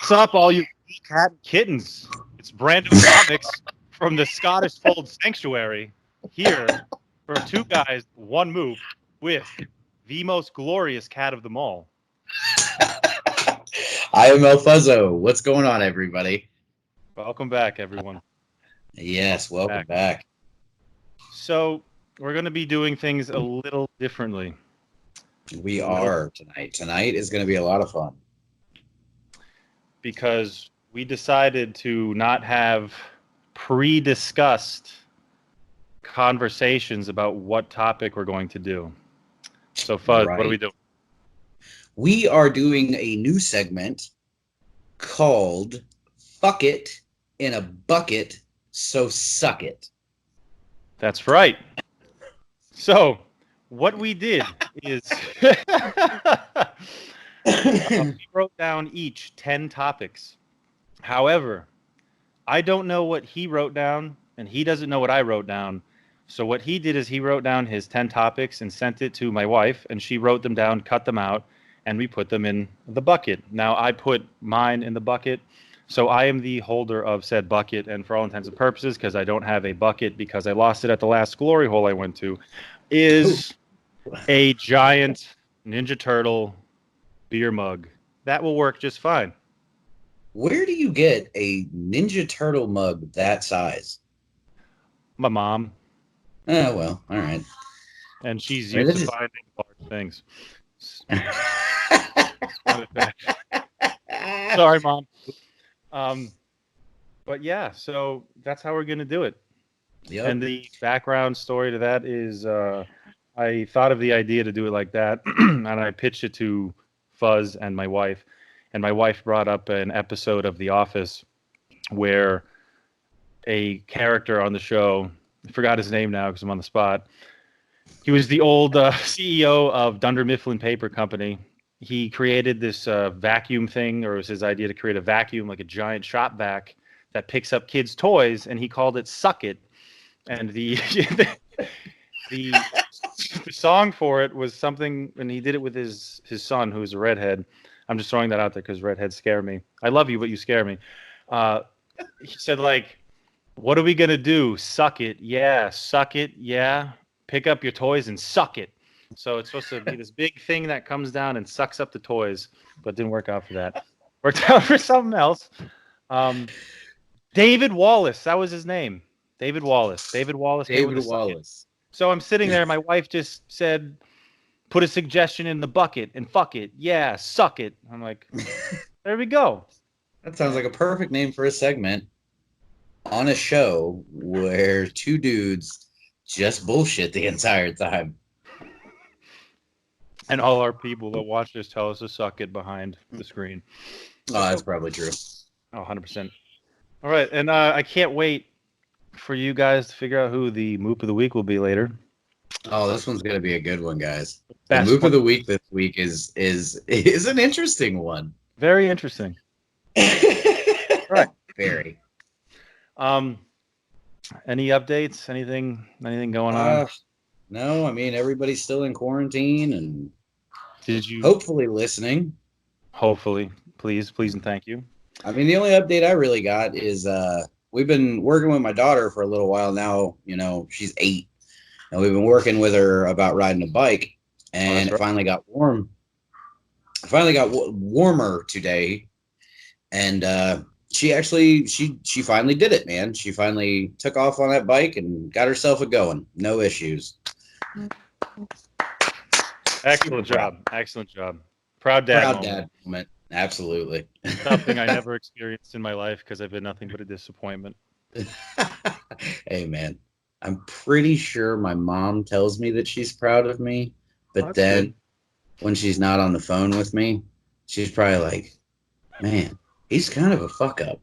What's up, all you cat and kittens? It's Brando Comics from the Scottish Fold Sanctuary here for Two Guys, One Move with the most glorious cat of them all. I am El Fuzzo. What's going on, everybody? Welcome back, everyone. Yes, welcome back. So, we're going to be doing things a little differently. We are tonight. Tonight is going to be a lot of fun. Because we decided to not have pre-discussed conversations about what topic we're going to do. So, Fuzz, What are we doing? We are doing a new segment called Fuck It in a Bucket, So Suck It. That's right. So, what we did is we wrote down each 10 topics. However, I don't know what he wrote down, and he doesn't know what I wrote down. So what he did is he wrote down his 10 topics and sent it to my wife, and she wrote them down, cut them out, and we put them in the bucket. Now, I put mine in the bucket, so I am the holder of said bucket, and for all intents and purposes, because I don't have a bucket because I lost it at the last glory hole I went to, is a giant Ninja Turtle beer mug. That will work just fine. Where do you get a Ninja Turtle mug that size? My mom. Oh, well, all right. And she's used to finding large things. Sorry, Mom. But yeah, so that's how we're going to do it. Yep. And the background story to that is I thought of the idea to do it like that, and I pitched it to Fuzz and my wife. And my wife brought up an episode of The Office where a character on the show, I forgot his name now because I'm on the spot. He was the old CEO of Dunder Mifflin Paper Company. He created this vacuum thing, or it was his idea to create a vacuum, like a giant shop vac that picks up kids' toys, and he called it Suck It. And the song for it was something, and he did it with his son, who's a redhead. I'm just throwing that out there because redheads scare me. I love you, but you scare me. He said, like, what are we going to do? Suck it. Yeah. Suck it. Yeah. Pick up your toys and suck it. So it's supposed to be this big thing that comes down and sucks up the toys, but didn't work out for that. Worked out for something else. David Wallace. That was his name. David Wallace. David Wallace. So I'm sitting there. My wife just said, put a suggestion in the bucket and fuck it. Yeah, suck it. I'm like, there we go. That sounds like a perfect name for a segment on a show where two dudes just bullshit the entire time. And all our people that watch this tell us to suck it behind the screen. Oh, that's probably true. Oh, 100%. All right, and I can't wait for you guys to figure out who the Moop of the Week will be later. Oh, this one's gonna be a good one, guys. The Moop of the Week this week is an interesting one. Very interesting. Right. Very. Any updates? Anything going on? No, I mean everybody's still in quarantine and hopefully listening. Hopefully. Please and thank you. I mean the only update I really got is we've been working with my daughter for a little while now, she's 8. And we've been working with her about riding a bike, and it finally got warm. It finally got warmer today, and she finally did it, man. She finally took off on that bike and got herself going. No issues. Excellent job. Proud dad moment. Absolutely. Something I never experienced in my life because I've been nothing but a disappointment. Hey, man. I'm pretty sure my mom tells me that she's proud of me, but then when she's not on the phone with me, she's probably like, man, he's kind of a fuck up.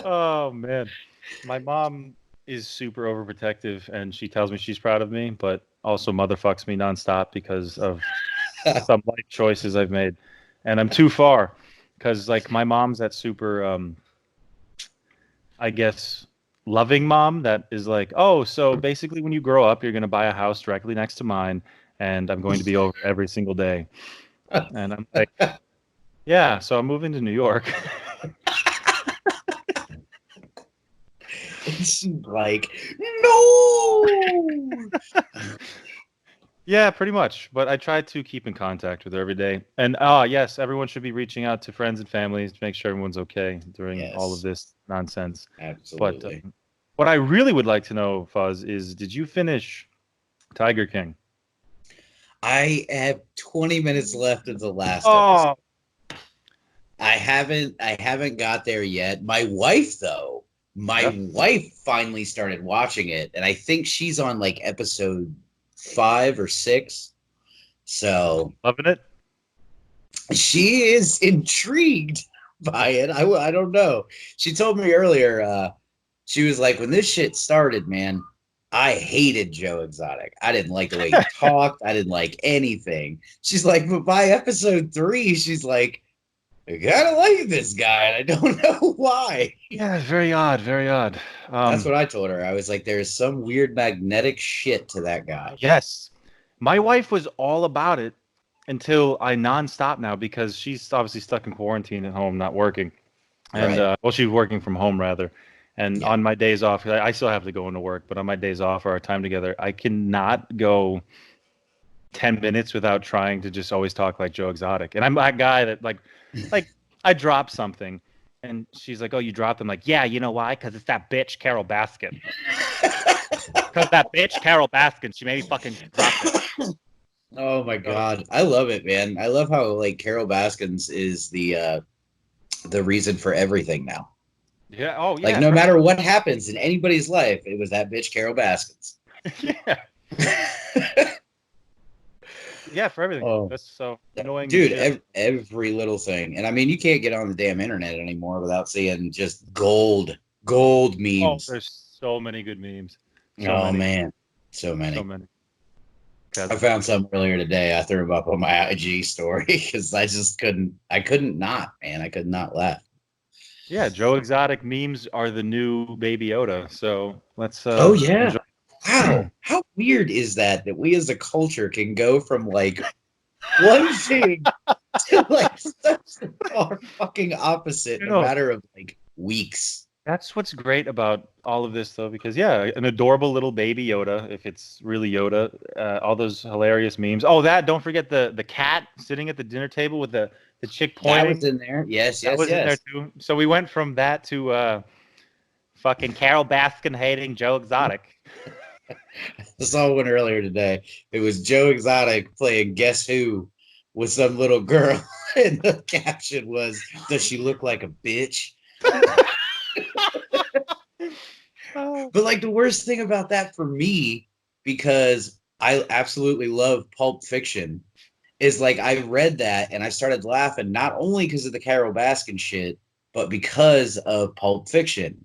Oh, man. My mom is super overprotective, and she tells me she's proud of me, but also motherfucks me nonstop because of some life choices I've made. And I'm too far because, like, my mom's that super... I guess, loving mom that is like, oh, so basically when you grow up, you're going to buy a house directly next to mine, and I'm going to be over every single day. And I'm like, Yeah, so I'm moving to New York. It's like, no. Yeah, pretty much. But I try to keep in contact with her every day. And yes, everyone should be reaching out to friends and families to make sure everyone's okay during all of Yes, this nonsense. But absolutely. what I really would like to know, Fuzz, is did you finish Tiger King? I have 20 minutes left of the last episode. Oh, I haven't got there yet. My wife though, my yeah, wife finally started watching it, and I think she's on like episode 5 or 6. So loving it. she is intrigued by it. I don't know. She told me earlier, she was like, when this shit started, man, I hated Joe Exotic. I didn't like the way he talked. I didn't like anything. She's like, but by episode 3, she's like, I kind of like this guy, and I don't know why. Yeah, very odd, very odd. That's what I told her. I was like, there's some weird magnetic shit to that guy. Yes, my wife was all about it until I nonstop now because she's obviously stuck in quarantine at home, not working. And Right. well, she's working from home rather. And Yeah. on my days off, I still have to go into work, but on my days off or our time together, I cannot go 10 minutes without trying to just always talk like Joe Exotic. And I'm that guy that like I drop something and she's like, "Oh, you dropped?" I'm like, "Yeah, you know why? Because it's that bitch Carol Baskin. Because that bitch Carol Baskin, she made me fucking drop it." Oh my So, god. I love it, man. I love how like Carol Baskins is the reason for everything now. yeah. Oh, Like yeah. no matter what happens in anybody's life, it was that bitch Carol Baskins. Yeah. Yeah, for everything. Oh, That's so annoying as dude, shit. every little thing. And I mean, you can't get on the damn internet anymore without seeing just gold Oh, memes. there's so many good memes. So Oh many. man, so So many. many. I God. found some earlier today. I threw them up on my IG story because I just couldn't. I couldn't not, man. I could not laugh. Yeah, Joe Exotic memes are the new Baby Yoda. So let's Oh yeah. enjoy. Wow. How weird is that we as a culture can go from like one thing to like such a far fucking opposite You in a know, matter of like weeks. that's what's great about all of this, though, because yeah, an adorable little baby Yoda, if it's really Yoda, all those hilarious memes. Oh, that don't forget the cat sitting at the dinner table with the chick That was pointing. in there. Yes, That yes, was in there yes. too. So we went from that to fucking Carol Baskin hating Joe Exotic. I saw one earlier today. It was Joe Exotic playing Guess Who with some little girl, and the caption was, "Does she look like a bitch?" Oh. But like the worst thing about that for me, because I absolutely love Pulp Fiction, is like I read that and I started laughing not only because of the Carol Baskin shit, but because of Pulp Fiction.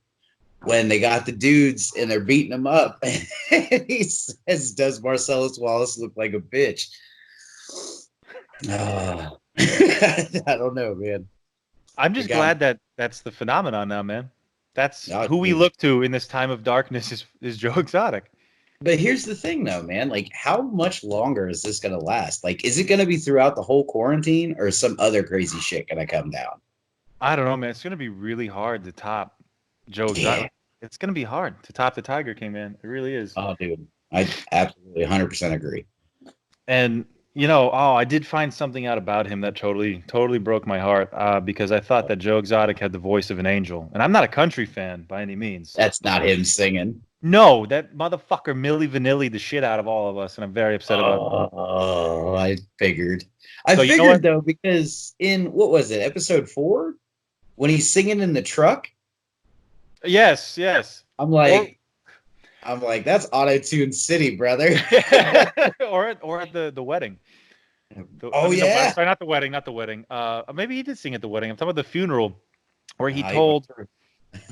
When they got the dudes and they're beating them up, and he says, "Does Marcellus Wallace look like a bitch?" I don't know, man. I'm It just got me. glad that that's the phenomenon now, man. That's Oh, who we dude. look to in this time of darkness is Joe Exotic. But here's the thing, though, man. Like, how much longer is this going to last? Like, is it going to be throughout the whole quarantine, or is some other crazy shit going to come down? I don't know, man. It's gonna be really hard to top Joe Yeah. Exotic. It's gonna be hard to top the Tiger King, man. It really is. Oh, dude. I absolutely 100% agree. And I did find something out about him that totally broke my heart. Because I thought that Joe Exotic had the voice of an angel, and I'm not a country fan by any means. That's not him singing. No, that motherfucker Milli Vanilli the shit out of all of us, and I'm very upset about that. Oh, I figured. I So you know what? figured, though, because in, what was it, episode 4? When he's singing in the truck, Yes, yes. I'm Or like, that's auto-tune city, brother. or at the wedding. I Oh, mean, I'm yeah. sorry, not the wedding, not the wedding. Maybe he did sing at the wedding. I'm talking about the funeral where he Ah, even told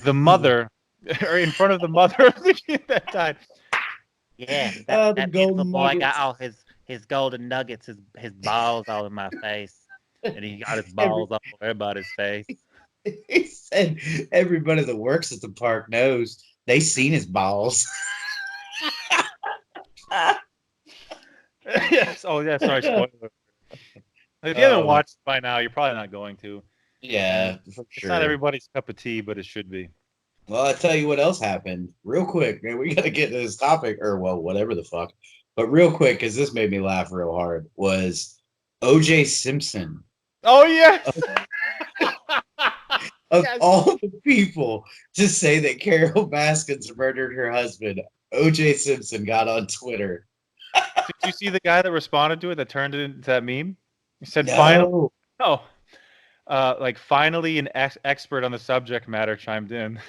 the mother, or in front of the mother of the kid that died. Yeah, the that beautiful golden boy got nuggets. all his golden nuggets, his balls all in my face, and he got his Every, balls all over everybody's face. he said everybody that works at the park knows they seen his balls. Yes. Oh, yeah. Sorry, spoiler. If you haven't watched it by now, you're probably not going to. Yeah, for It's not everybody's cup of tea, but it should be. Well, I'll tell you what else happened real quick. Man, we got to get to this topic, or well, whatever the fuck. But real quick, because this made me laugh real hard, was O.J. Simpson. Oh, yeah. Of all the people to say that Carol Baskins murdered her husband, O.J. Simpson got on Twitter. Did you see the guy that responded to it that turned it into that meme? He said, No. finally. Oh. Like, finally an expert on the subject matter chimed in.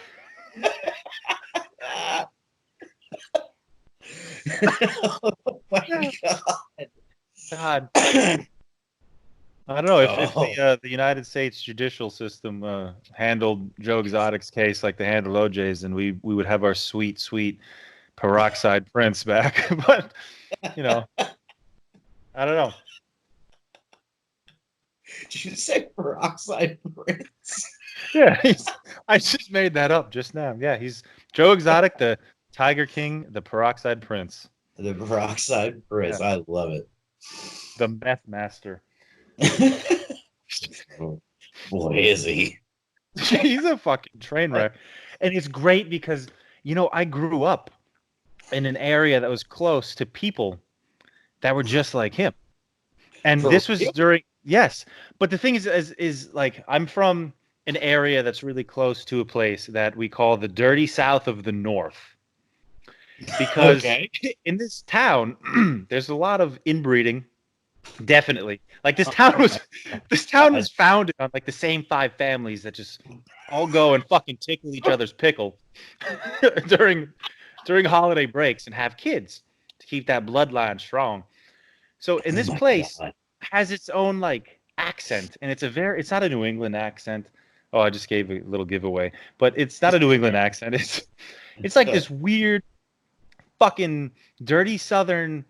Oh my God. I don't know if the United States judicial system handled Joe Exotic's case like they handled OJ's, and we would have our sweet peroxide prince back. But you know, I don't know. Did you say peroxide prince? Yeah, I just made that up just now. Yeah, he's Joe Exotic, the Tiger King, the peroxide prince. The peroxide prince. Yeah. I love it. The meth master. Boy, is he. He's a fucking train wreck. And it's great because, you know, I grew up in an area that was close to people that were just like him. And this was during, yes. But the thing is like, I'm from an area that's really close to a place that we call the dirty South of the North. Because in this town, there's a lot of inbreeding. Definitely. Like this town was founded on like the same 5 families that just all go and fucking tickle each other's pickle during holiday breaks and have kids to keep that bloodline strong. So in this place has its own like accent, and it's not a New England accent. Oh, I just gave a little giveaway. But it's not a New England accent. It's like this weird fucking dirty southern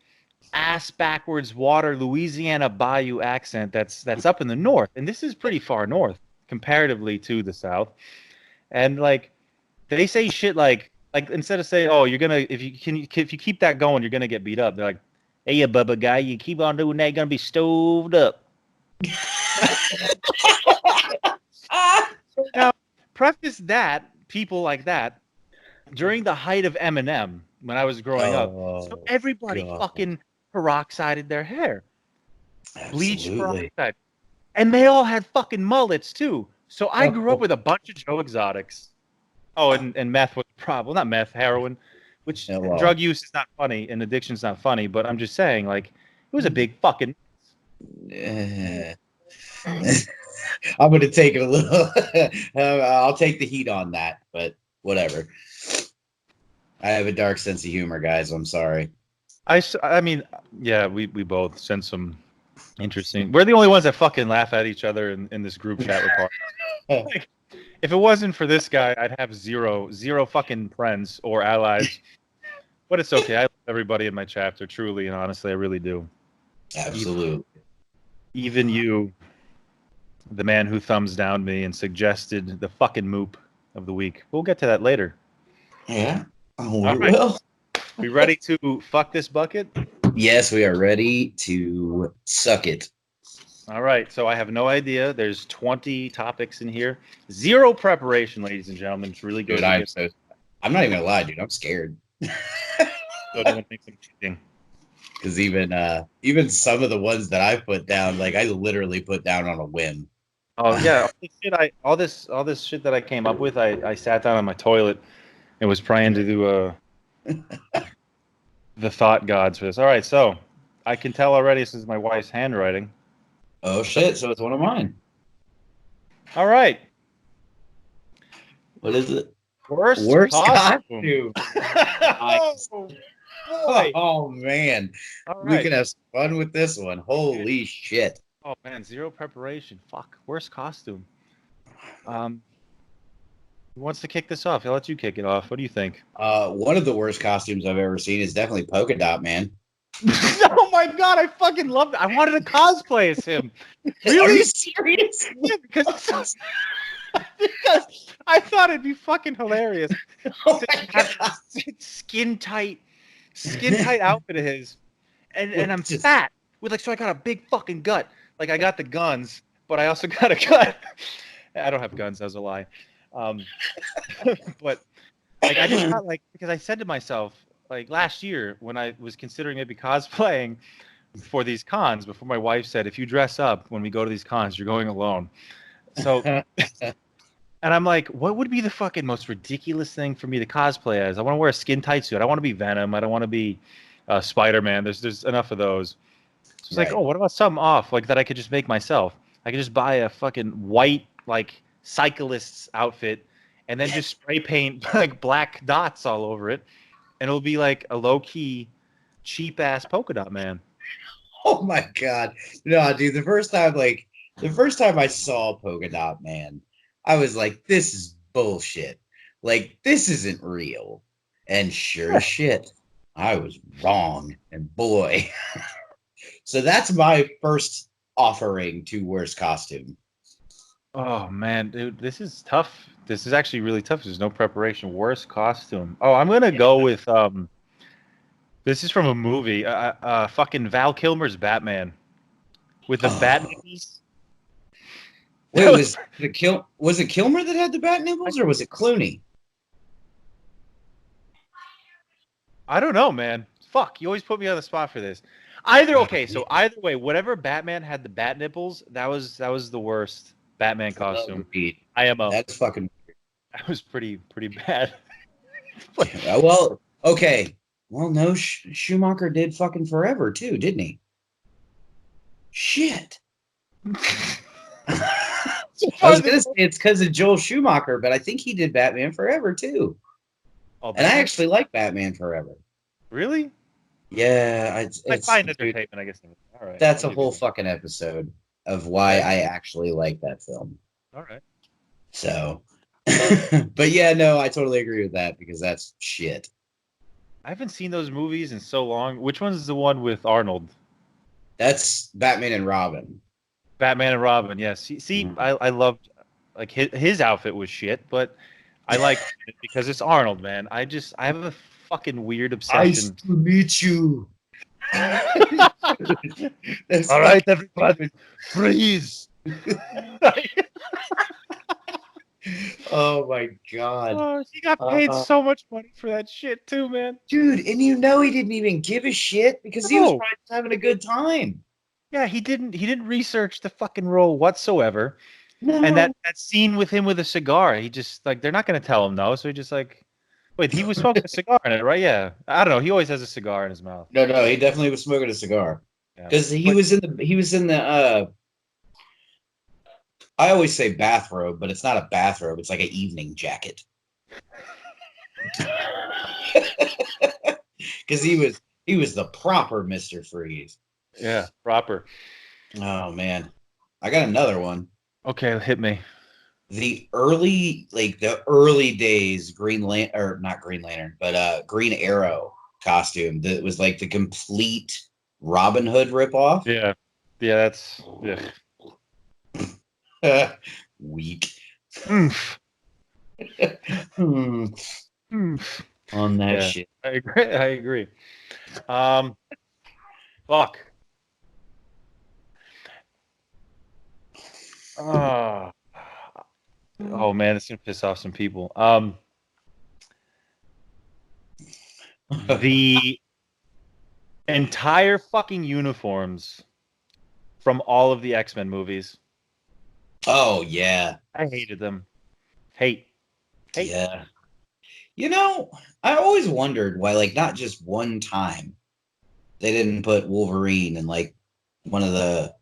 ass backwards water Louisiana bayou accent that's up in the north, and this is pretty far north comparatively to the south. And like they say shit like instead of saying, oh, you're gonna if you keep that going, you're gonna get beat up, they're like, hey, you bubba guy, you keep on doing that, you're gonna be stoved up. Now preface that people like that during the height of Eminem when I was growing up, so everybody fucking peroxided their hair. Bleach peroxide. And they all had fucking mullets too. So I grew up with a bunch of Joe Exotics. Oh, and meth was a problem. Not meth, heroin, which drug use is not funny and addiction's not funny, but I'm just saying, like, it was a big fucking I'm going to take it a little I'll take the heat on that, but whatever. I have a dark sense of humor, guys. I'm sorry. I mean, yeah, we both sent some interesting. We're the only ones that fucking laugh at each other in this group chat with like, if it wasn't for this guy, I'd have zero fucking friends or allies. But it's okay. I love everybody in my chapter, truly and honestly, I really do. Absolutely. Even you, the man who thumbs down me and suggested the fucking moop of the week. We'll get to that later. Yeah. Oh, we will. We ready to fuck this bucket? Yes, we are ready to suck it. All right. So I have no idea. There's 20 topics in here. Zero preparation, ladies and gentlemen. It's really good. Dude, I'm not even gonna lie, dude. I'm scared. So no one thinks I'm cheating. Because even some of the ones that I put down, like I literally put down on a whim. Oh yeah, all this shit that I came up with, I sat down on my toilet and was praying to do the thought gods for this. All right, so I can tell already this is my wife's handwriting. Oh shit! So it's one of mine. All right. What is it? Worst costume. Oh man, right. We can have fun with this one. Holy shit! Oh man, zero preparation. Fuck. Worst costume. Who wants to kick this off? I'll let you kick it off. What do you think? One of the worst costumes I've ever seen is definitely Polka Dot Man. Oh my god, I fucking loved it. I wanted to cosplay as him. Really? Are you serious? Yeah, because I thought it'd be fucking hilarious. Oh my god. Skin tight outfit of his, and I'm fat with like, so I got a big fucking gut. like I got the guns, but I also got a gun. I don't have guns. That was a lie. But like I just got like because I said to myself like last year when I was considering maybe cosplaying for these cons before my wife said if you dress up when we go to these cons you're going alone. So and I'm like, what would be the fucking most ridiculous thing for me to cosplay as? I want to wear a skin tight suit. I want to be Venom. I don't want to be Spider-Man. There's enough of those. So it's like, Right. oh, what about something off like that I could just make myself? I could just buy a fucking white like cyclist's outfit and then just spray paint like black dots all over it, and it'll be like a low key, cheap ass polka dot man. Oh my god. No, dude, the first time I saw Polka Dot Man, I was like, this is bullshit. Like, this isn't real. And sure as shit, I was wrong. And boy. So that's my first offering to worst costume. Oh man, dude, this is tough. This is actually really tough. There's no preparation. Worst costume. Oh, I'm gonna go with this is from a movie. Fucking Val Kilmer's Batman with the bat Oh. nipples. Wait, was it Kilmer that had the bat nipples or was it Clooney? I don't know, man. Fuck, you always put me on the spot for this. So either way, whatever Batman had the bat nipples, that was the worst Batman costume. IMO. That's fucking That was pretty bad. well, okay. Well, no, Schumacher did fucking Forever too, didn't he? Shit. I was gonna say it's because of Joel Schumacher, but I think he did Batman Forever too. Oh, And I actually like Batman Forever. Really? Yeah, I find entertainment, I guess. All right. That's a whole fucking episode of why I actually like that film. All right. So, but yeah, no, I totally agree with that because that's shit. I haven't seen those movies in so long. Which one's the one with Arnold? That's Batman and Robin. Batman and Robin. Yes. See, I loved like his outfit was shit, but I liked it because it's Arnold, man. I have a fucking weird obsession. Nice to meet you. All right, everybody, freeze. Oh my god. Oh, he got paid so much money for that shit too, man. Dude, and he didn't even give a shit because he was probably just having a good time. Yeah, he didn't research the fucking role whatsoever. No. And that scene with him with a cigar, he just like they're not gonna tell him no, so he just like wait, he was smoking a cigar in it, right? Yeah. I don't know. He always has a cigar in his mouth. No, he definitely was smoking a cigar. Because he was in the I always say bathrobe, but it's not a bathrobe, it's like an evening jacket. Because he was the proper Mr. Freeze. Yeah, proper. Oh man. I got another one. Okay, hit me. The early days Green Lantern, or not Green Lantern, but Green Arrow costume that was like the complete Robin Hood ripoff. Yeah. Yeah, that's weak. Oomph. On that shit. I agree. Fuck. Oh man, it's gonna piss off some people. The entire fucking uniforms from all of the X-Men movies. Oh yeah, I hated them. Hate. Yeah. I always wondered why, like, not just one time they didn't put Wolverine in like one of the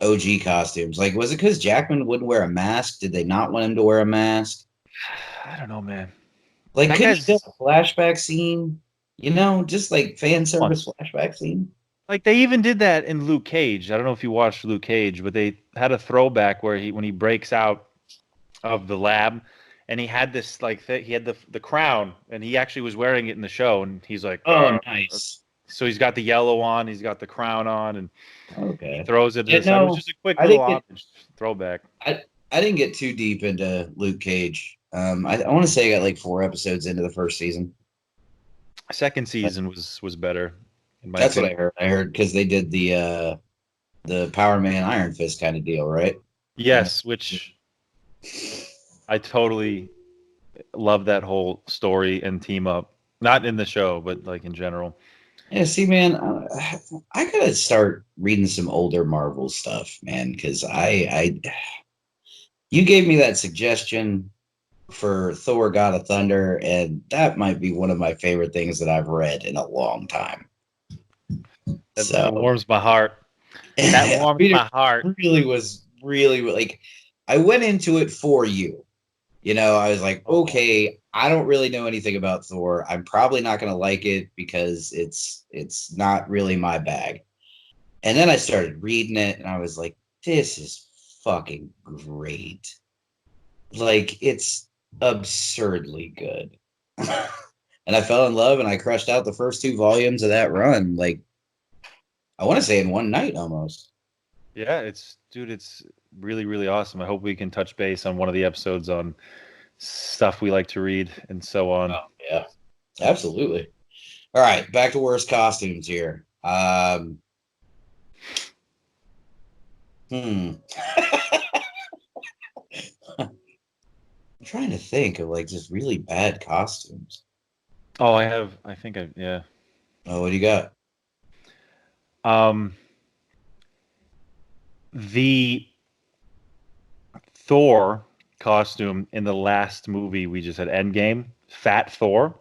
OG costumes. Like, was it because Jackman wouldn't wear a mask? Did they not want him to wear a mask? I don't know, man. Like, couldn't he do a flashback scene? Just like fan service flashback scene. Like they even did that in Luke Cage. I don't know if you watched Luke Cage, but they had a throwback where when he breaks out of the lab, and he had this like he had the crown, and he actually was wearing it in the show, and he's like, oh, nice. So he's got the yellow on, he's got the crown on, and he throws it. It was just a quick little homage throwback. I didn't get too deep into Luke Cage. I want to say I got like 4 episodes into the first season. Second season was better. That's what I heard. I heard because they did the the Power Man Iron Fist kind of deal, right? Yes, which I totally love that whole story and team up. Not in the show, but like in general. Yeah, see, man, I gotta start reading some older Marvel stuff, man, because you gave me that suggestion for Thor: God of Thunder, and that might be one of my favorite things that I've read in a long time. That So, warms my heart. That I warms mean, my heart. it really was really like I went into it for you. You know, I was like, Oh, okay, I don't really know anything about Thor. I'm probably not going to like it because it's not really my bag. And then I started reading it and I was like, this is fucking great. Like it's absurdly good. And I fell in love and I crushed out the first two volumes of that run. Like I want to say in one night almost. yeah, it's really, really awesome. I hope we can touch base on one of the episodes on stuff we like to read and so on. Oh yeah, absolutely. All right, back to worst costumes here. Hmm. I'm trying to think of like just really bad costumes. Oh, I think yeah. Oh, what do you got? Um, the Thor costume in the last movie we just had, Endgame, Fat Thor,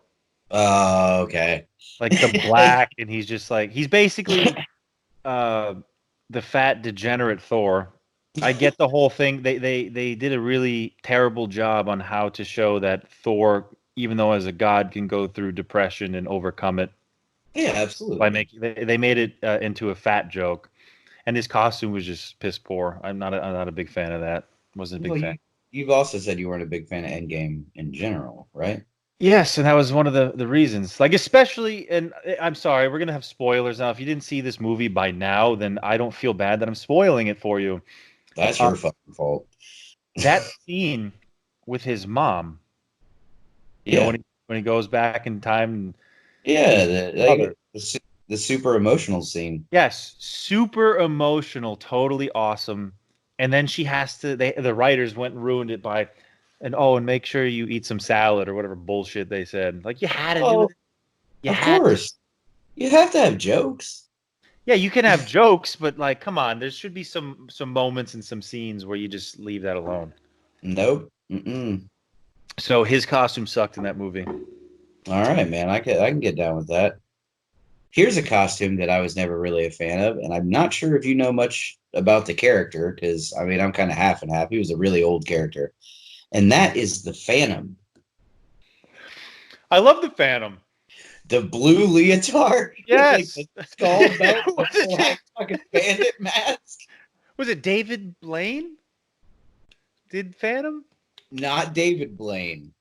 Oh, okay. like the black, and he's just like he's basically uh the fat degenerate Thor. I get the whole thing. They did a really terrible job on how to show that Thor, even though as a god, can go through depression and overcome it Yeah, by absolutely. making they made it into a fat joke. And his costume was just piss poor. I'm not a big fan of that. Wasn't a big Well, fan. you've also said you weren't a big fan of Endgame in general, right? Yes, and that was one of the reasons. Like especially, and I'm sorry, we're gonna have spoilers now. If you didn't see this movie by now, then I don't feel bad that I'm spoiling it for you. That's Uh, your fucking fault. that scene with his mom, you know, Yeah, when he goes back in time and yeah. sees The, his mother. like, the super emotional scene. Yes, super emotional, totally awesome. And then she has to. The writers went and ruined it by, and oh, and make sure you eat some salad or whatever bullshit they said. Like you had to do Oh, it. You of had to. course. You have to have jokes. Yeah, you can have jokes, but like, come on, there should be some moments and some scenes where you just leave that alone. Nope. Mm-mm. So his costume sucked in that movie. All right, man. I can get down with that. Here's a costume that I was never really a fan of, and I'm not sure if you know much about the character because I mean I'm kind of half and half. He was a really old character, and that is the Phantom, I love the Phantom. the blue leotard with like Yes. the skull belt, the was full it out fucking bandit mask. was it David Blaine? Did Phantom? Not David Blaine.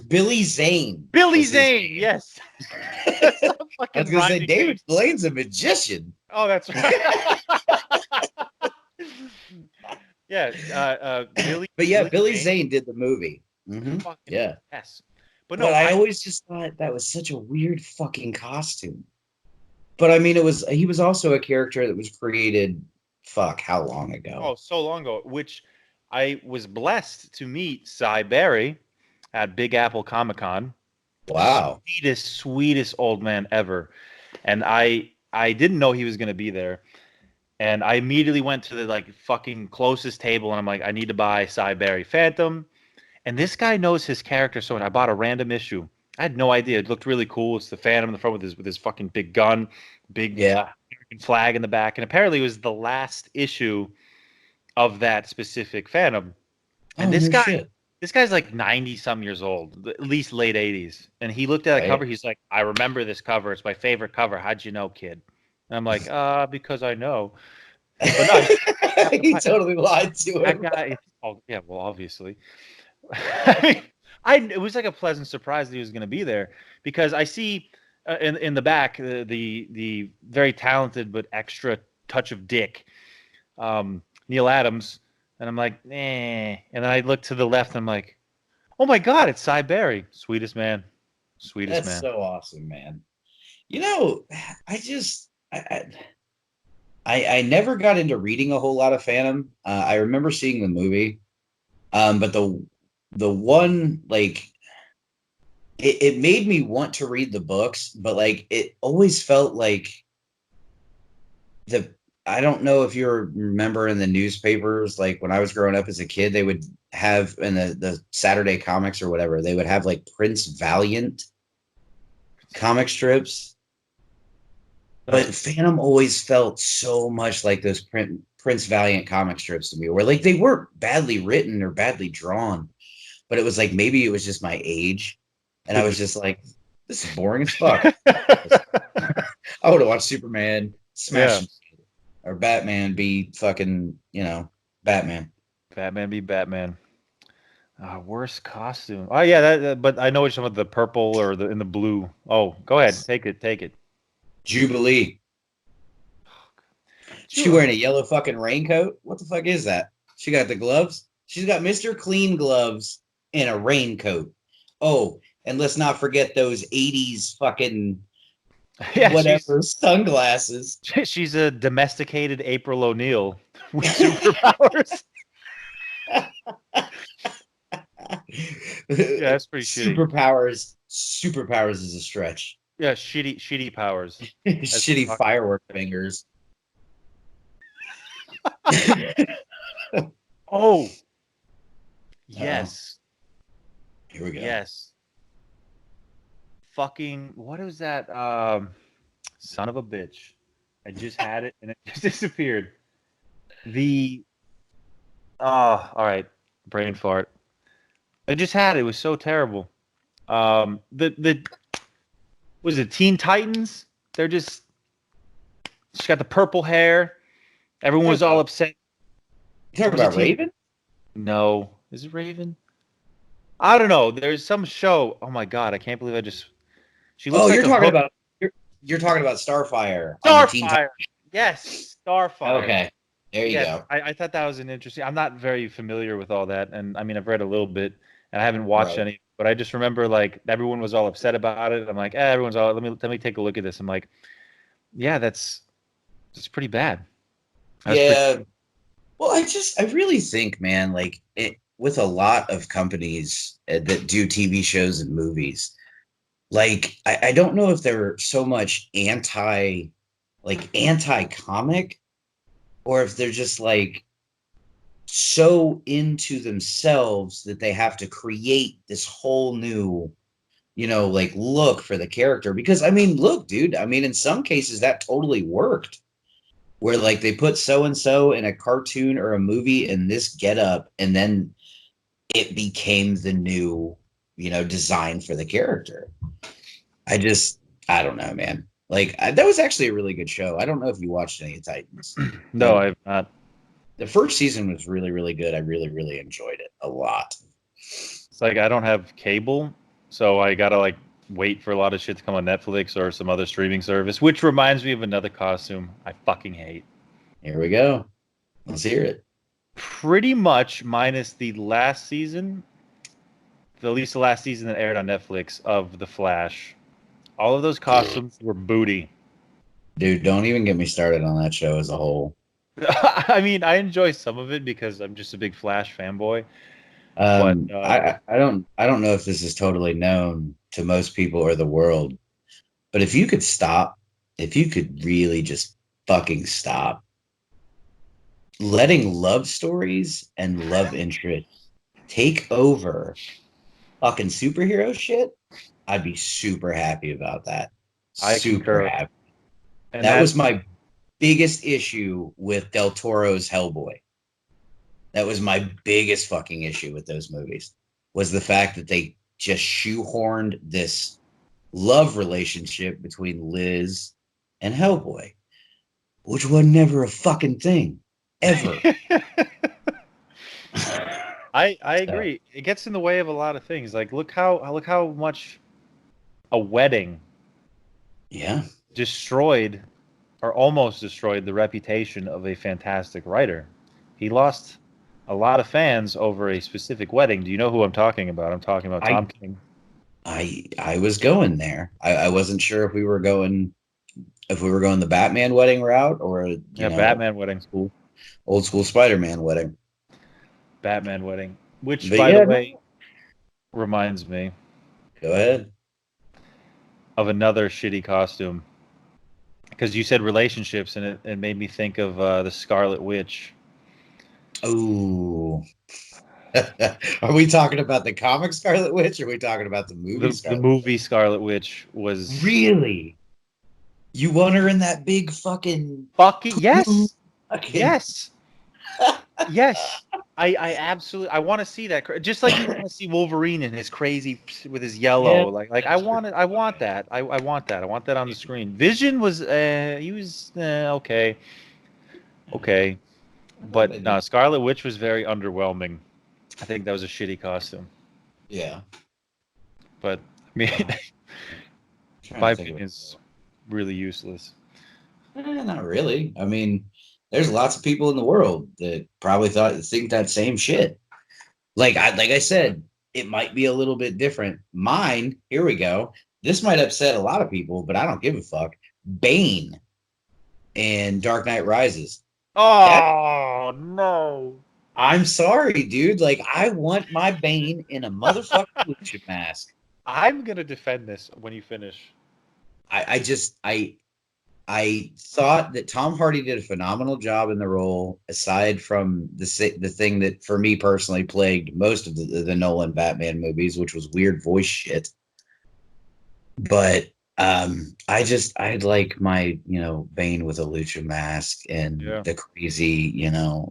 Billy Zane Billy was his Zane. name. Yes. That's a I was fucking gonna say rhyming name. David Blaine's a magician, Oh, that's right. Yeah. but yeah, Billy Billy Zane. Zane did the movie. Fucking Yeah. yes. But But no, I I always just thought that was such a weird fucking costume. But I mean, he was also a character that was created, fuck, how long ago? oh so long ago, which I was blessed to meet Cy Berry at Big Apple Comic Con. Wow. Sweetest old man ever. And I didn't know he was gonna be there. And I immediately went to the like fucking closest table and I'm like, I need to buy Cy Berry Phantom. And this guy knows his character so much. I bought a random issue. I had no idea. It looked really cool. It's the Phantom in the front with his fucking big gun, big Yeah. American flag in the back. And apparently it was the last issue of that specific Phantom. And Oh, no shit. this guy's like 90 some years old, at least late 80s. And he looked at a Right. cover. He's like, I remember this cover. It's my favorite cover. How'd you know, kid? And I'm like, because I know. But no, He totally lied to that him. guy. Oh, yeah, well, obviously. I mean, it was like a pleasant surprise that he was going to be there because I see in the back the very talented but extra touch of dick, Neil Adams, and I'm like, eh. And then I look to the left, and I'm like, oh my God, it's Cy Berry, sweetest man, sweetest That's man. so awesome, man. You know, I just I never got into reading a whole lot of Phantom. I remember seeing the movie, but the one like it made me want to read the books, but like it always felt like the I don't know if you remember in the newspapers, like when I was growing up as a kid, they would have in the Saturday comics or whatever, they would have like Prince Valiant comic strips. But Phantom always felt so much like those Prince Valiant comic strips to me, where like they weren't badly written or badly drawn, but it was like maybe it was just my age, and I was just like, this is boring as fuck. I would have watched Superman smash or Batman be fucking, Batman. Batman be Batman. Worst costume. Oh yeah, but I know which one, the purple or in the blue. Oh, go ahead, take it. Jubilee. She wearing a yellow fucking raincoat? What the fuck is that? She got the gloves? She's got Mr. Clean gloves and a raincoat. Oh, and let's not forget those 80s fucking whatever sunglasses. She's a domesticated April O'Neil with superpowers. Yeah, that's pretty shitty. Superpowers is a stretch. Yeah, shitty powers. Shitty firework fingers. Oh. Yes. Here we go. Yes. Fucking, what is that? Son of a bitch. I just had it and it just disappeared. All right. Brain fart. I just had it. It was so terrible. Was it Teen Titans? She's got the purple hair. Everyone was all upset. You talking about Raven? No. Is it Raven? I don't know. There's some show. Oh my god, I can't believe she looks you're talking about Starfire. Starfire. Yes, Starfire. Okay. There you go. I thought that was an interesting. I'm not very familiar with all that, and I mean I've read a little bit, and I haven't watched any. But I just remember like everyone was all upset about it. I'm like, everyone's all. Let me take a look at this. I'm like, yeah, that's pretty bad. Well, I really think, man, like with a lot of companies that do TV shows and movies, like I don't know if they're so much anti comic, or if they're just like so into themselves that they have to create this whole new, like look for the character. Because I mean, look, dude, I mean, in some cases that totally worked, where like they put so and so in a cartoon or a movie in this getup, and then it became the new, design for the character. I don't know, man. Like that was actually a really good show. I don't know if you watched any of Titans. No, I've not. The first season was really, really good. I really, really enjoyed it a lot. It's like I don't have cable, so I gotta like wait for a lot of shit to come on Netflix or some other streaming service, which reminds me of another costume I fucking hate. Here we go. Let's hear it. Pretty much minus the last season, at least the last season that aired on Netflix of The Flash. All of those costumes were booty. Dude, don't even get me started on that show as a whole. I mean, I enjoy some of it because I'm just a big Flash fanboy. I don't know if this is totally known to most people or the world, but if you could really just fucking stop letting love stories and love interests take over fucking superhero shit, I'd be super happy about that. Super happy. And that was my biggest issue with Del Toro's Hellboy. That was my biggest fucking issue with those movies, was the fact that they just shoehorned this love relationship between Liz and Hellboy, which was never a fucking thing, ever. I agree. It gets in the way of a lot of things. Like look how much a wedding destroyed or almost destroyed the reputation of a fantastic writer. He lost a lot of fans over a specific wedding. Do you know who I'm talking about? I'm talking about Tom King. I was going there. I wasn't sure if we were going If we were going the Batman wedding route, or Yeah, Batman wedding. old school Spider-Man wedding. Batman wedding. Which, But by yeah, the way, reminds me go ahead. of another shitty costume. Because you said relationships, and it made me think of the Scarlet Witch. Ooh. Are we talking about the comic Scarlet Witch, or are we talking about the movie The Scarlet Witch? movie Scarlet Witch was Really? You want her in that big fucking fucking yes, fucking yes, yes. I absolutely I want to see that, just like you want to see Wolverine in his crazy with his yeah. yellow, like I want it. I want that. I want that. I want that on the screen. Vision was he was okay, okay, I thought they but no, did. Scarlet Witch was very underwhelming. I think that was a shitty costume. Yeah. But I mean, I'm trying my to think of opinion is it. really useless. Not really. I mean, there's lots of people in the world that probably think that same shit. Like I said, it might be a little bit different. Mine, here we go. This might upset a lot of people, but I don't give a fuck. Bane in Dark Knight Rises. That Oh no! I'm sorry, dude. Like I want my Bane in a motherfucking lucha mask. I'm gonna defend this when you finish. I just I thought that Tom Hardy did a phenomenal job in the role, aside from the thing that for me personally plagued most of the Nolan Batman movies, which was weird voice shit. But I'd like my Bane with a lucha mask and Yeah. the crazy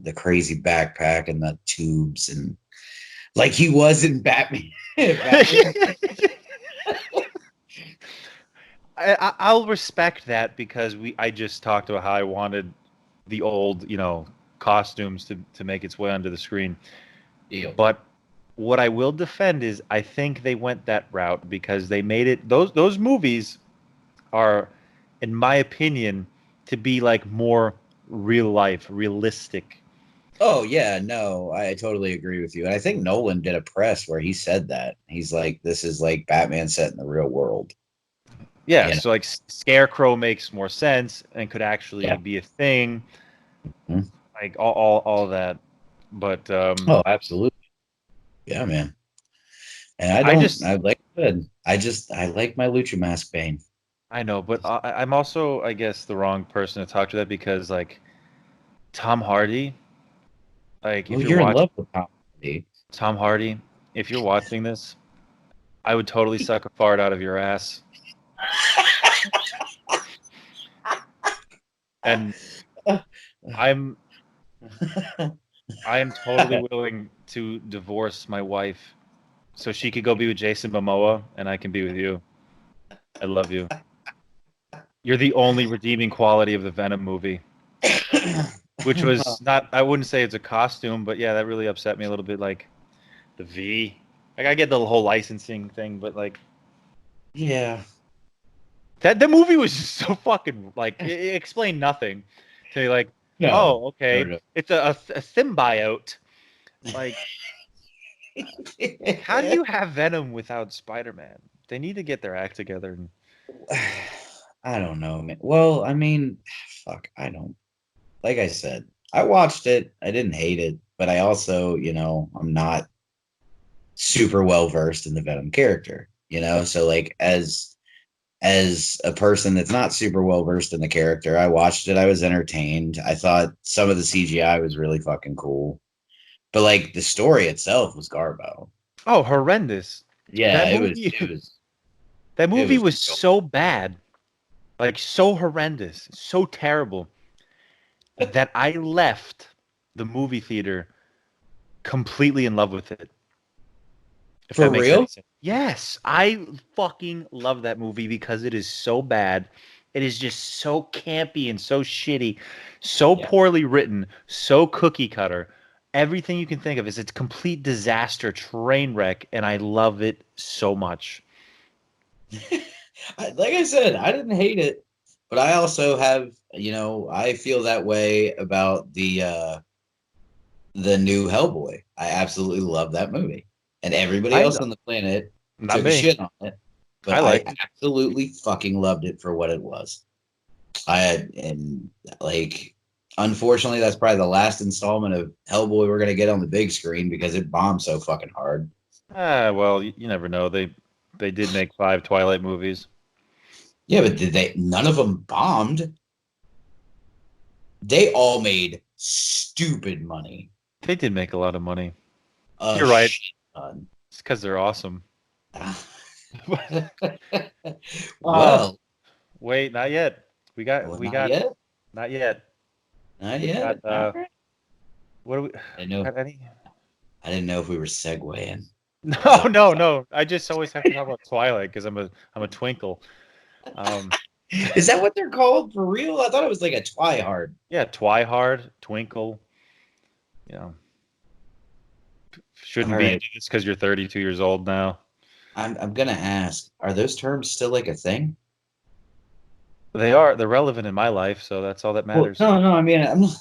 the crazy backpack and the tubes and like he was in Batman. Batman. I'll respect that because I just talked about how I wanted the old costumes to make its way onto the screen. Deal. But what I will defend is I think they went that route because they made it those movies are, in my opinion, to be like more real life, realistic. Oh yeah, no, I totally agree with you. And I think Nolan did a press where he said that. He's like, this is like Batman set in the real world. Yeah, You know? so like Scarecrow makes more sense and could actually Yeah. be a thing, Mhm. like all that. But Oh, absolutely. Yeah, man. And I just I like good. I like my Lucha Mask Bane. I know, but I'm also, I guess, the wrong person to talk to that because like Tom Hardy, like Well, if you're you're in watching love with Tom Hardy. Tom Hardy, if you're watching this, I would totally suck a fart out of your ass. And I'm I am totally willing to divorce my wife so she could go be with Jason Momoa and I can be with you. I love you. You're the only redeeming quality of the Venom movie, which was not, I wouldn't say it's a costume, but yeah, that really upset me a little bit. Like the V, like I get the whole licensing thing, but like Yeah. that the movie was just so fucking like it explained nothing to me. Like, No. oh, No, okay, no. it's a symbiote. Like, how do you have Venom without Spider-Man? They need to get their act together. And I don't know, man. Well, I mean, fuck, I don't. Like I said, I watched it. I didn't hate it, but I also, I'm not super well versed in the Venom character, So like as a person that's not super well versed in the character, I watched it. I was entertained. I thought some of the CGI was really fucking cool, but like the story itself was garbo. oh, horrendous! Yeah, That movie, that it movie was was real. so bad, like so horrendous, so terrible that I left the movie theater completely in love with it. If For that makes any real. sense. Yes, I fucking love that movie because it is so bad. It is just so campy and so shitty, so Yeah. poorly written, so cookie cutter. Everything you can think of is it's complete disaster, train wreck, and I love it so much. Like I said, I didn't hate it, but I also have, I feel that way about the new Hellboy. I absolutely love that movie. And everybody I else know. on the planet Not took a me. shit on it, but I I liked it. absolutely fucking loved it for what it was. And like, unfortunately, that's probably the last installment of Hellboy we're gonna get on the big screen because it bombed so fucking hard. Well, you never know. They did make 5 Twilight movies. Yeah, but did they? None of them bombed. They all made stupid money. They did make a lot of money. A You're right. shit ton. It's because they're awesome. Well, Wait, not yet. We got not yet. not yet. Not We yet. got All right. what do we I know. got any? I didn't know if we were segueing. No. I just always have to talk about Twilight because I'm a twinkle. Is that what they're called for real? I thought it was like a Twihard. Yeah, Twihard, Twinkle. You know, shouldn't All be right. into this because you're 32 years old now. I'm gonna ask: are those terms still like a thing? They're relevant in my life, so that's all that Well, matters. no. I mean, I'm not,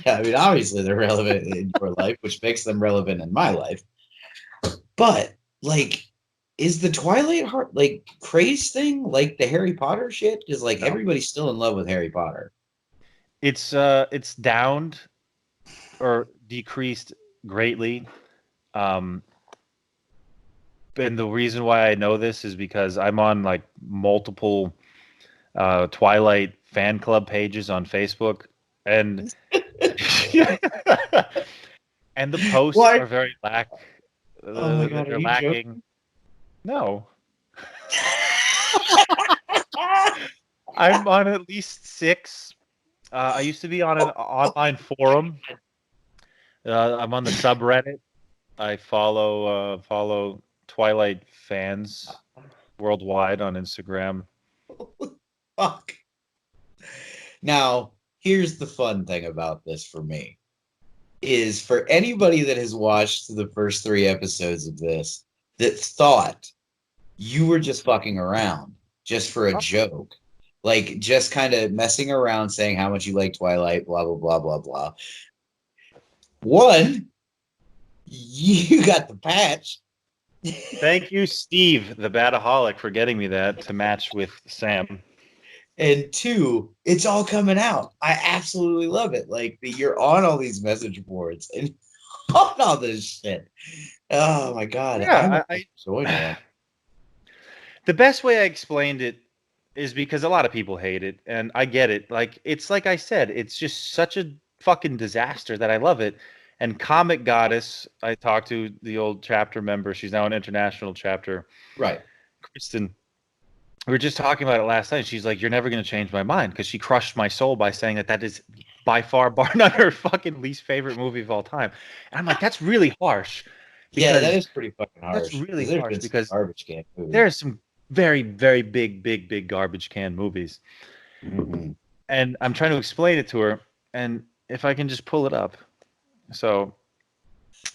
I mean, obviously they're relevant in your life, which makes them relevant in my life. But like, is the Twilight heart like craze thing like the Harry Potter shit? Because like No. everybody's still in love with Harry Potter. It's downed or decreased greatly. Um, and the reason why I know this is because I'm on like multiple Twilight fan club pages on Facebook, and and the posts What? are very Oh my god, are they're you joking? lacking. No, I'm on at least 6. I used to be on an online forum. I'm on the subreddit. I follow Twilight fans worldwide on Instagram. Fuck. Now, here's the fun thing about this for me is for anybody that has watched the first 3 episodes of this that thought you were just fucking around just for a joke, like just kind of messing around saying how much you like Twilight, blah, blah, blah, blah, blah. One, you got the patch. Thank you, Steve, the Bataholic, for getting me that to match with Sam. And 2, it's all coming out. I absolutely love it. Like you're on all these message boards and on all this shit. Oh my god, Yeah, I'm enjoying it. The best way I explained it is because a lot of people hate it, and I get it. Like it's like I said, it's just such a fucking disaster that I love it. And Comic Goddess, I talked to the old chapter member. She's now an international chapter. Right. Kristen, we were just talking about it last night. She's like, "You're never going to change my mind," because she crushed my soul by saying that is by far, bar none, her fucking least favorite movie of all time. And I'm like, that's really harsh. Yeah, that is pretty fucking harsh. That's really there's harsh been some because garbage can movies. there are some very, very big garbage can movies. Mm-hmm. And I'm trying to explain it to her, and if I can just pull it up. So,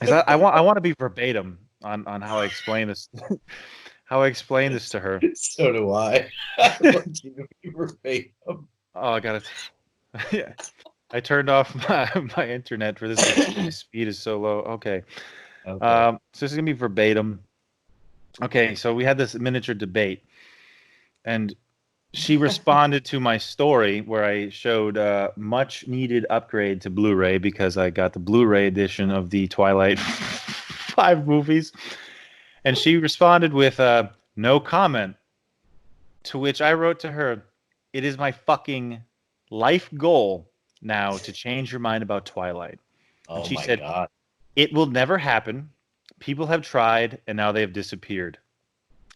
I want to be verbatim on how I explain this. How I explain this to her. So do I. I want you to be verbatim. Oh, I got it. Yeah. I turned off my internet for this. My speed is so low. Okay. Okay. So this is gonna be verbatim. Okay, so we had this miniature debate, and she responded to my story where I showed much needed upgrade to Blu-ray because I got the Blu-ray edition of the Twilight 5 movies, and she responded with no comment. To which I wrote to her, "It is my fucking life goal now to change your mind about Twilight." And Oh she my said, god. "It will never happen. People have tried, and now they have disappeared."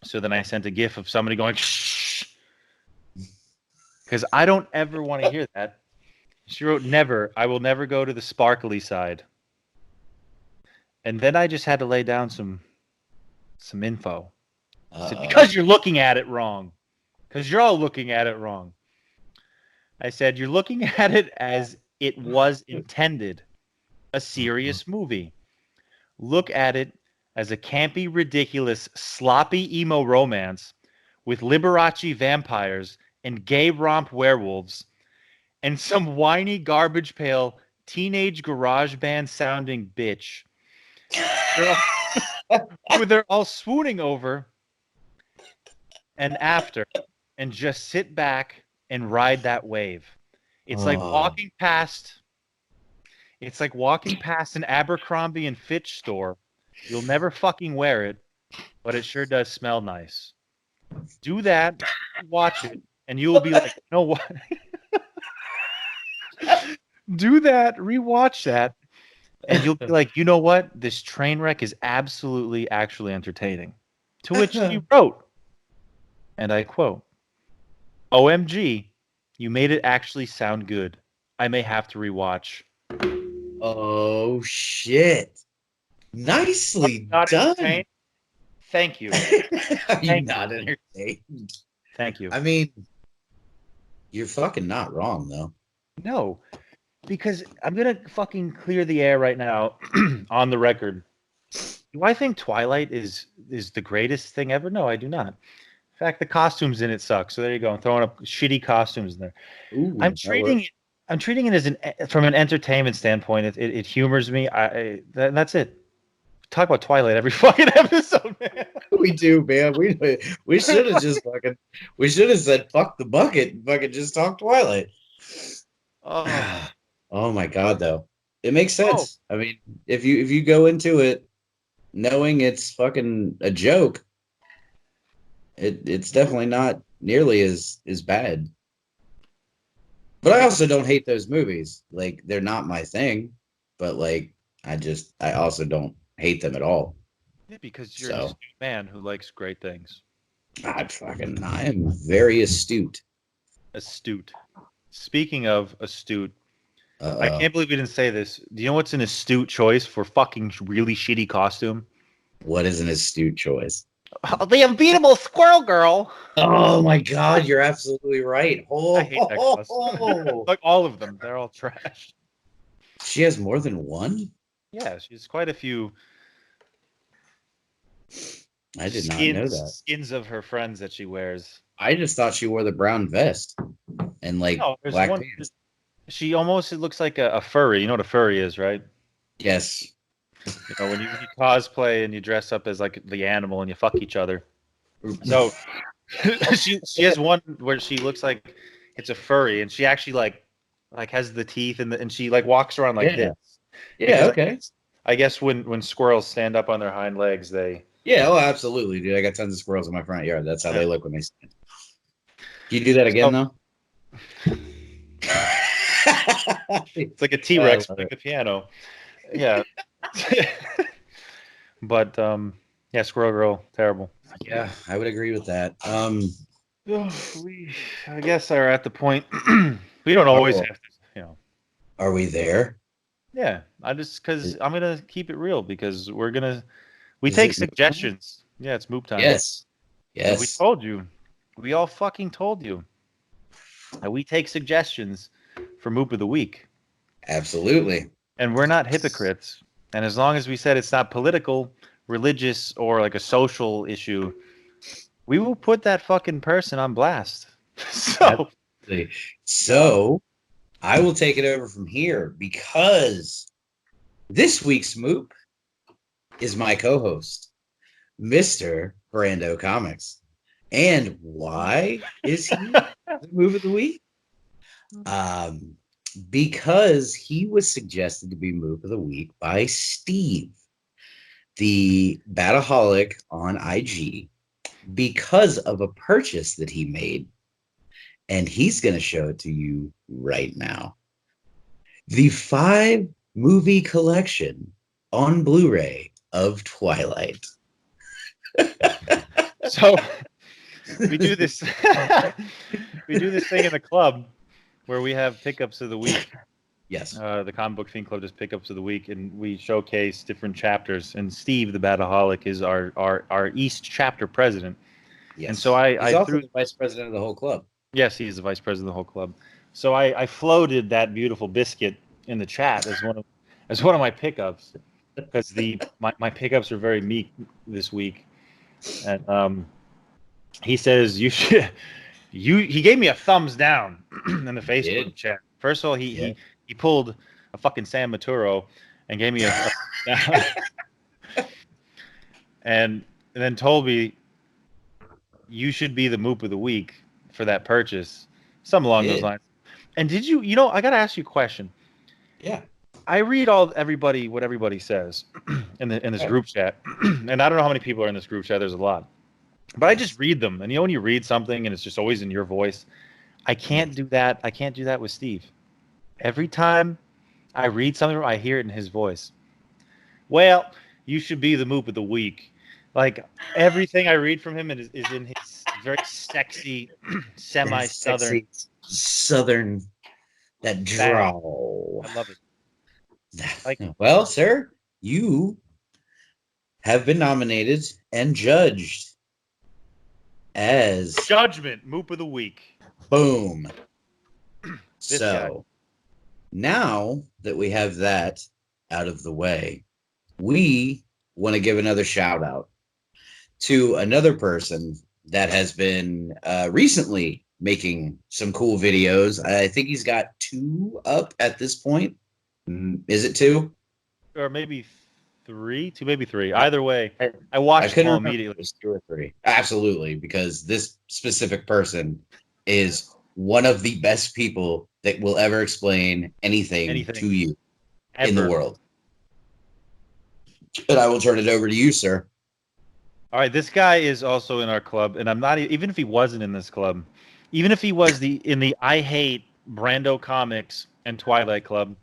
So then I sent a gif of somebody going, "Shh," because I don't ever want to hear that. She wrote, "Never. I will never go to the sparkly side." And then I just had to lay down some info. I said, because you're looking at it wrong. Because you're all looking at it wrong. I said, you're looking at it as it was intended, a serious movie. Look at it as a campy, ridiculous, sloppy emo romance with Liberace vampires and gay romp werewolves and some whiny garbage pail teenage garage band sounding bitch who they're all swooning over and after, and just sit back and ride that wave. It's like Oh. walking past. It's like walking past an Abercrombie and Fitch store. You'll never fucking wear it, but it sure does smell nice. Do that, watch it, and you will be like, you know what? Do that, rewatch that, and you'll be like, you know what? This train wreck is absolutely, actually entertaining. To which she wrote, and I quote, OMG, you made it actually sound good. I may have to rewatch. Oh shit. Nicely Not done. entertained? Thank you. Are you Thank you. not entertained? Thank you. I mean, you're fucking not wrong though. No, because I'm gonna fucking clear the air right now on the record. Do I think Twilight is the greatest thing ever? No, I do not. In fact, the costumes in it suck. So there you go. I'm throwing up shitty costumes in there. Ooh, I'm that treating works. it. I'm treating it as from an entertainment standpoint. It humors me. That's it. Talk about Twilight every fucking episode, man. We do, man. We should have just fucking we should have said fuck the bucket and fucking just talk Twilight. Oh, Oh my god, though. It makes oh, sense. I mean, if you go into it knowing it's fucking a joke, it's definitely not nearly as bad. But I also don't hate those movies. Like they're not my thing, but like I also don't hate them at all. yeah, because you're an So astute man who likes great things. I am very astute. Astute. Speaking of astute, I Uh can't believe we didn't say this. Do you know what's an astute choice for fucking really shitty costume? what is an astute choice? The unbeatable squirrel girl. Oh my god, you're absolutely right. I Oh, hate that costume. Like all of them, they're all trash. she has more than one? Yeah, she's quite a few I did not know that. skins of her friends that she wears. I just thought she wore the brown vest and like No, there's black one. pants. She almost it looks like a furry. You know what a furry is, right? Yes. You know when you cosplay and you dress up as like the animal and you fuck each other. So she has one where she looks like it's a furry and she actually like has the teeth and she like walks around like Yeah. this Yeah, because okay. I guess when squirrels stand up on their hind legs they Yeah, oh absolutely, dude. I got tons of squirrels in my front yard. That's how yeah. they look when they stand. Can you do that again So though? it's like a I T-Rex love playing it. the piano. Yeah. But yeah, Squirrel Girl, terrible. Yeah, I would agree with that. We, I guess, are at the point we don't always Oh, have to, you know. are we there? Yeah, I just because Is, I'm gonna keep it real because we is take it moot time? suggestions. Yeah, it's moop time, Yes. and we Yes. told you, we all fucking told you that we take suggestions for moop of the week, Absolutely. and we're not hypocrites. And as long as we said it's not political, religious, or like a social issue, we will put that fucking person on blast. So, Absolutely. So I will take it over from here because this week's Moop is my co-host, Mr. Brando Comics. And why is he the move of the week? Um, because he was suggested to be move of the week by Steve, the Bataholic on IG, because of a purchase that he made. And he's going to show it to you right now. The 5-movie collection on Blu-ray of Twilight. so we do this. We do this thing in the club where we have pickups of the week. Yes. The Comic Book Fiend Club does pickups of the week, and we showcase different chapters. And Steve, the Bataholic, is our East chapter president. Yes. And so He's I also threw. the vice president of the whole club. Yes, he's the vice president of the whole club. So I floated that beautiful biscuit in the chat as one of my pickups because my pickups are very meek this week, and he says you should he gave me a thumbs down in the Facebook chat. First of all, he pulled a fucking Sam Maturo and gave me a down, and then told me you should be the moop of the week for that purchase. Something along those Did. lines. And did you, you know, I got to ask you a question. Yeah. I read what everybody says in this Okay. group chat, and I don't know how many people are in this group chat. There's a lot, but I just read them. And you know, when you read something and it's just always in your voice, I can't do that. I can't do that with Steve. Every time I read something, I hear it in his voice. Well, you should be the moop of the week. Like everything I read from him is in his very sexy, That semi-southern sexy southern, that bang. drawl. I love it. Like Well, sir, you have been nominated and judged as judgment, moop of the week. boom. This guy. So now that we have that out of the way, we want to give another shout out to another person that has been recently making some cool videos. I think he's got 2 up at this point. Is it 2? Or maybe three, two, maybe three. Either way, I watched them all immediately. It was 2 or 3. Absolutely, because this specific person is one of the best people that will ever explain anything to you in the world. And I will turn it over to you, sir. All right, this guy is also in our club, and I'm not even if he wasn't in this club, even if he was in the I hate Brando comics and Twilight Club,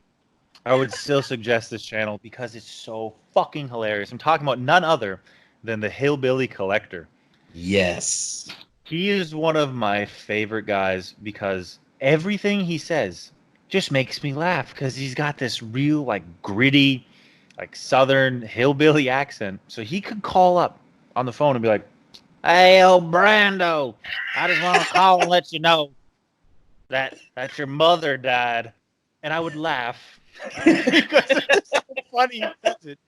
I would still suggest this channel because it's so fucking hilarious. I'm talking about none other than the Hillbilly Collector. Yes. He is one of my favorite guys because everything he says just makes me laugh because he's got this real, like, gritty, like, southern hillbilly accent. So he could call up on the phone and be like, "Hey, old Brando, I just want to call and let you know that your mother died." And I would laugh because it's so funny he says it.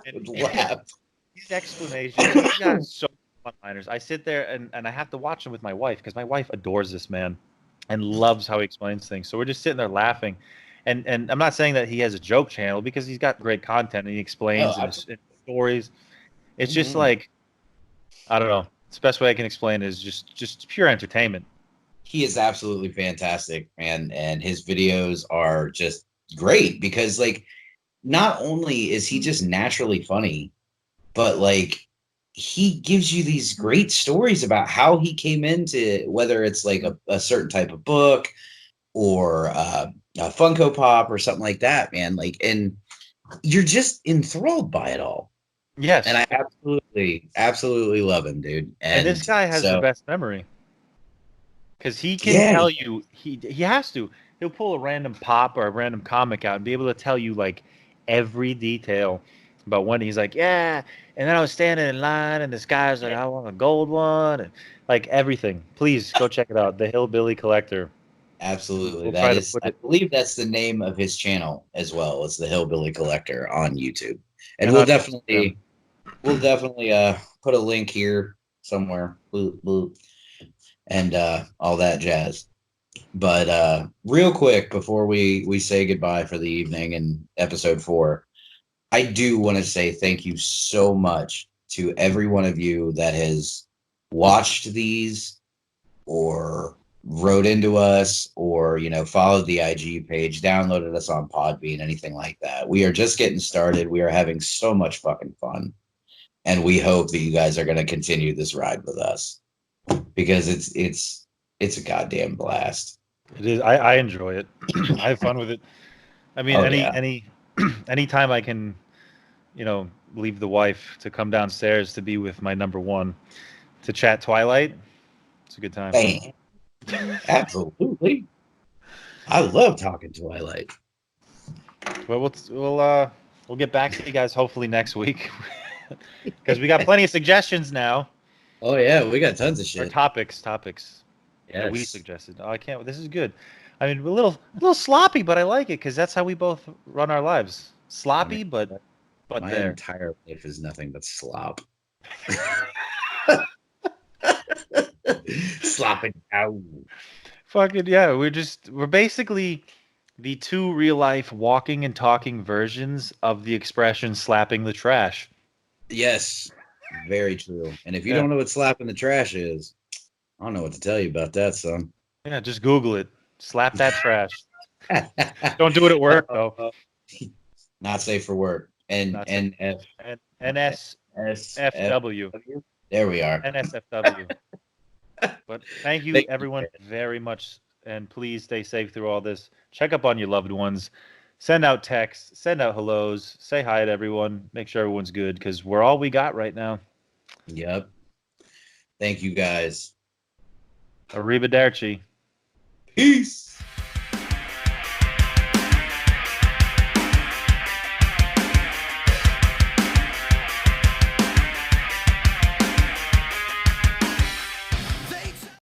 And Laugh. these explanations, he's got so many one-liners. I sit there and I have to watch him with my wife because my wife adores this man and loves how he explains things. So we're just sitting there laughing. And I'm not saying that he has a joke channel because he's got great content and he explains and stories. It's just like, I don't know. It's the best way I can explain it is just pure entertainment. He is absolutely fantastic, and his videos are just great because, like, not only is he just naturally funny, but like he gives you these great stories about how he came into, whether it's like a certain type of book or a Funko Pop or something like that, man. Like, and you're just enthralled by it all. Yes. And I absolutely love him, dude. And this guy has the best memory. Because he can tell you, he has to. He'll pull a random pop or a random comic out and be able to tell you, like, every detail about when he's like, yeah, and then I was standing in line and this guy was like, I want a gold one, and like everything. Please go check it out. The Hillbilly Collector. Absolutely. That is, I believe that's the name of his channel as well. It's the Hillbilly Collector on YouTube. And we'll definitely put a link here somewhere. And all that jazz. But real quick before we say goodbye for the evening in episode 4, I do want to say thank you so much to every one of you that has watched these or wrote into us or, you know, followed the IG page, downloaded us on Podbean, anything like that. We are just getting started. We are having so much fucking fun. And we hope that you guys are going to continue this ride with us because it's a goddamn blast. It is. I enjoy it. I have fun with it. I mean, anytime I can, you know, leave the wife to come downstairs to be with my number one to chat Twilight, it's a good time. Bam. Absolutely. I love talking Twilight. Well, we'll get back to you guys hopefully next week because we got plenty of suggestions now. Oh yeah, we got tons of shit. Or topics. Yes. That we suggested. Oh, I can't. This is good. I mean, a little sloppy, but I like it because that's how we both run our lives. Sloppy, but my entire life is nothing but slop. Slopping out. Fucking yeah, we're basically the 2 real life walking and talking versions of the expression slapping the trash. Yes, very true. And if you don't know what slapping the trash is, I don't know what to tell you about that, son. Yeah, just Google it. Slap that trash. Don't do it at work though. Not safe for work. Not safe. NSFW. There we are. NSFW. But thank you, Thank everyone, you. very much. And please stay safe through all this. Check up on your loved ones. Send out texts. Send out hellos. Say hi to everyone. Make sure everyone's good because we're all we got right now. Yep. Thank you, guys. Arrivederci. Peace.